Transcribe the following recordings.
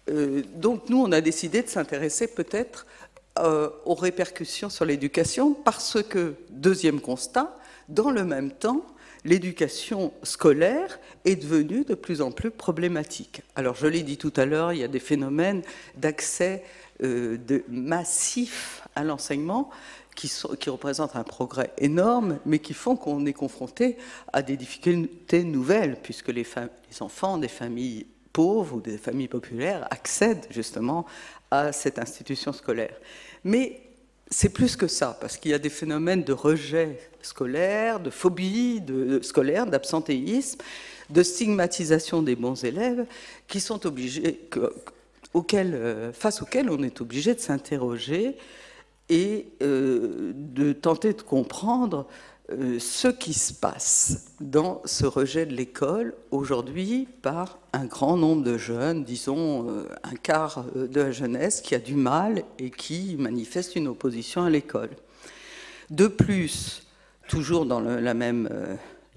Donc nous, on a décidé de s'intéresser peut-être aux répercussions sur l'éducation parce que, deuxième constat, dans le même temps, l'éducation scolaire est devenue de plus en plus problématique. Alors, je l'ai dit tout à l'heure, il y a des phénomènes d'accès massif à l'enseignement qui représentent un progrès énorme, mais qui font qu'on est confronté à des difficultés nouvelles, puisque les enfants des familles pauvres ou des familles populaires accèdent justement à cette institution scolaire. Mais c'est plus que ça, parce qu'il y a des phénomènes de rejet scolaire, de phobie scolaire, d'absentéisme, de stigmatisation des bons élèves, qui sont obligés, face auxquels on est obligé de s'interroger et de tenter de comprendre ce qui se passe dans ce rejet de l'école aujourd'hui par un grand nombre de jeunes, disons un quart de la jeunesse qui a du mal et qui manifeste une opposition à l'école. De plus, toujours dans les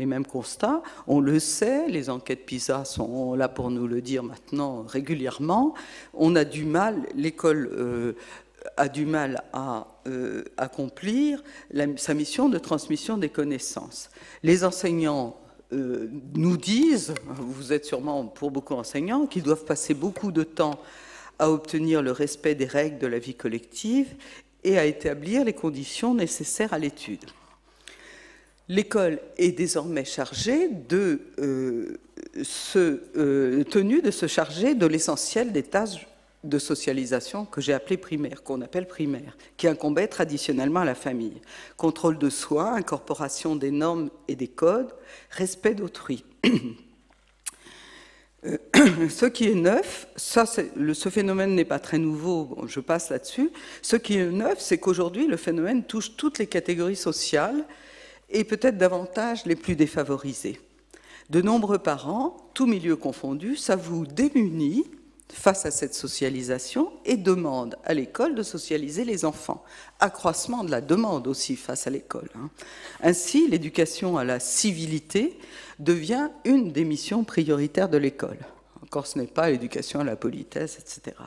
mêmes constats, on le sait, les enquêtes PISA sont là pour nous le dire maintenant régulièrement, on a du mal, l'école a du mal à accomplir sa mission de transmission des connaissances. Les enseignants nous disent, vous êtes sûrement pour beaucoup d'enseignants, qu'ils doivent passer beaucoup de temps à obtenir le respect des règles de la vie collective et à établir les conditions nécessaires à l'étude. L'école est désormais chargée tenue de se charger de l'essentiel des tâches de socialisation que j'ai appelé primaire, qu'on appelle primaire, qui incombait traditionnellement à la famille. Contrôle de soi, incorporation des normes et des codes, respect d'autrui. Ce qui est neuf, ce phénomène n'est pas très nouveau, bon, je passe là-dessus. Ce qui est neuf, c'est qu'aujourd'hui, le phénomène touche toutes les catégories sociales et peut-être davantage les plus défavorisées. De nombreux parents, tous milieux confondus, s'avouent démunis face à cette socialisation et demandent à l'école de socialiser les enfants. Accroissement de la demande aussi face à l'école. Ainsi, l'éducation à la civilité devient une des missions prioritaires de l'école. Encore, ce n'est pas l'éducation à la politesse, etc.